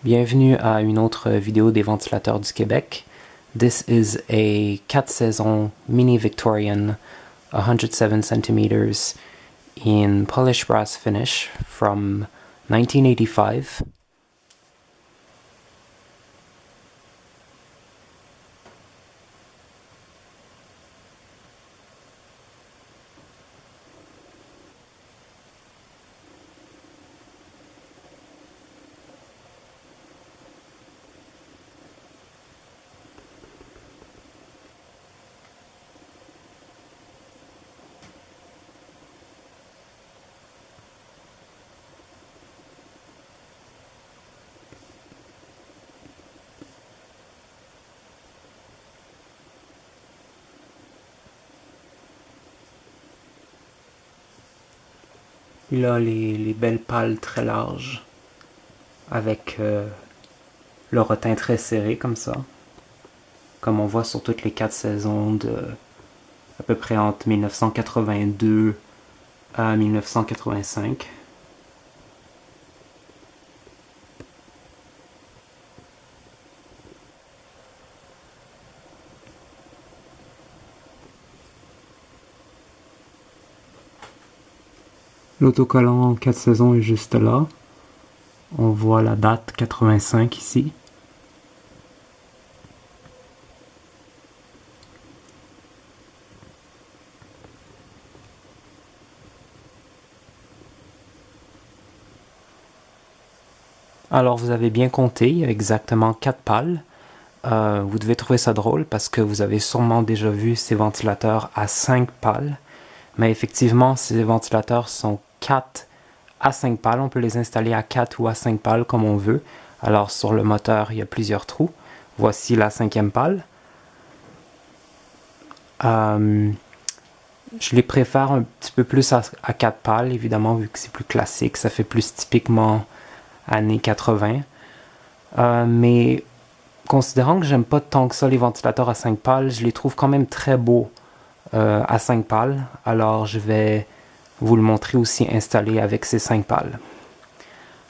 Bienvenue à une autre vidéo des ventilateurs du Québec. This is a 4-saison mini Victorian 107 centimeters in polished brass finish from 1985. Il a les belles pales très larges avec le rotin très serré comme ça, comme on voit sur toutes les 4 saisons de à peu près entre 1982 à 1985. L'autocollant 4 saisons est juste là. On voit la date 85 ici. Alors vous avez bien compté, il y a exactement 4 pales. Vous devez trouver ça drôle parce que vous avez sûrement déjà vu ces ventilateurs à 5 pales. Mais effectivement, ces ventilateurs sont 4 à 5 pales. On peut les installer à 4 ou à 5 pales comme on veut. Alors sur le moteur, il y a plusieurs trous. Voici la 5e pale. Je les préfère un petit peu plus à 4 pales, évidemment, vu que c'est plus classique. Ça fait plus typiquement années 80. Mais considérant que j'aime pas tant que ça les ventilateurs à 5 pales, je les trouve quand même très beaux à 5 pales. Alors je vais vous le montrer aussi installé avec ces 5 pales.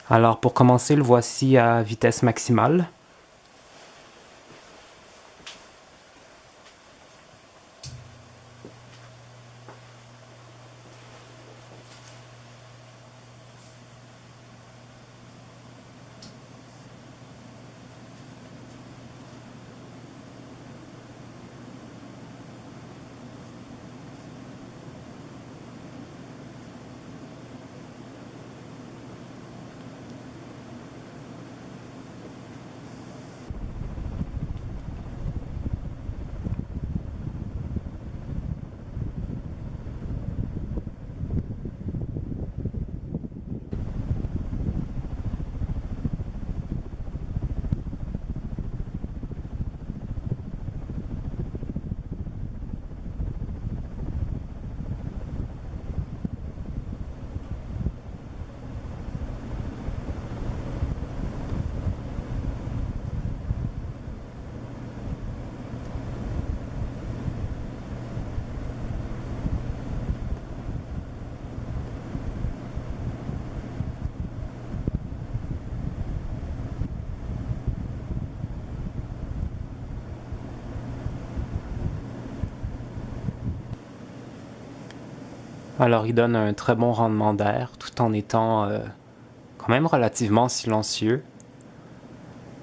Alors pour commencer, le voici à vitesse maximale. Alors il donne un très bon rendement d'air tout en étant quand même relativement silencieux.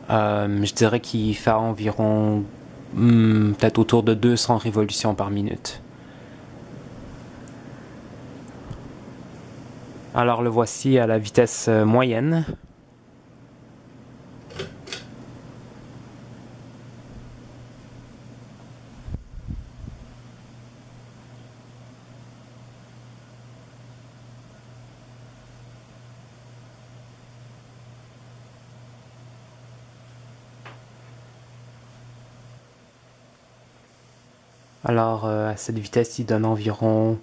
Je dirais qu'il fait environ peut-être autour de 200 révolutions par minute. Alors le voici à la vitesse moyenne. Alors à cette vitesse, il donne environ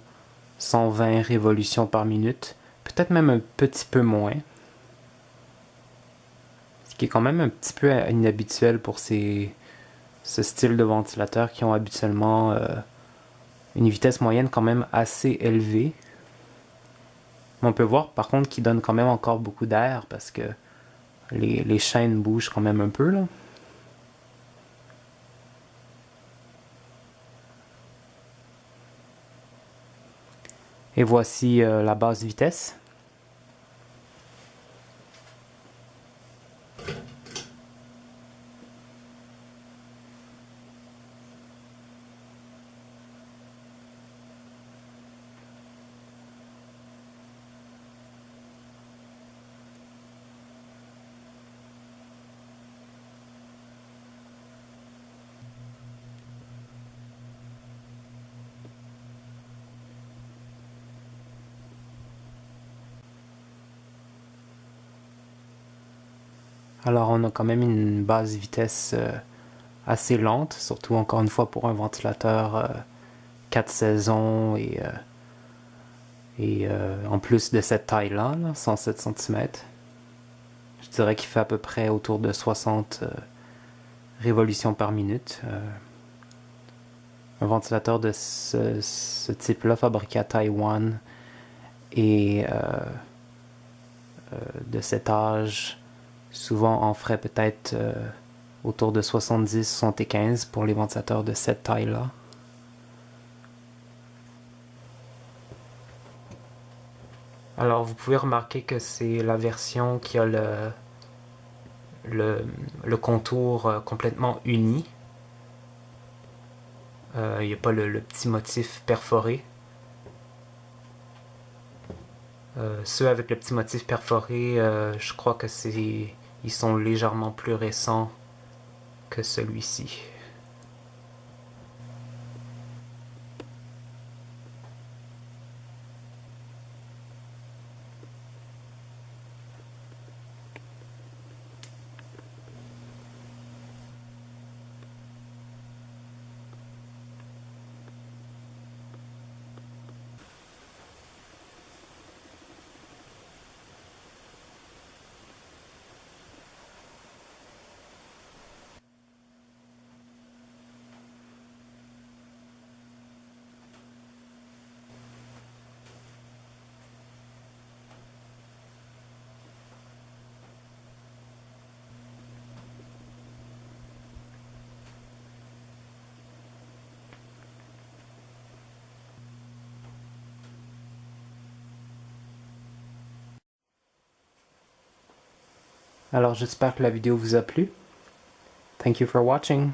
120 révolutions par minute, peut-être même un petit peu moins. Ce qui est quand même un petit peu inhabituel pour ce style de ventilateur qui ont habituellement une vitesse moyenne quand même assez élevée. On peut voir par contre qu'il donne quand même encore beaucoup d'air parce que les chaînes bougent quand même un peu là. Et voici la basse vitesse. Alors on a quand même une basse vitesse assez lente, surtout encore une fois pour un ventilateur 4 saisons et en plus de cette taille-là, 107 cm. Je dirais qu'il fait à peu près autour de 60 révolutions par minute. Un ventilateur de ce type-là, fabriqué à Taïwan et de cet âge, souvent on ferait peut-être autour de 70-75 pour les ventilateurs de cette taille-là. Alors vous pouvez remarquer que c'est la version qui a le contour complètement uni. Il n'y a pas le petit motif perforé. Ceux avec le petit motif perforé, je crois que ils sont légèrement plus récents que celui-ci. Alors j'espère que la vidéo vous a plu. Thank you for watching.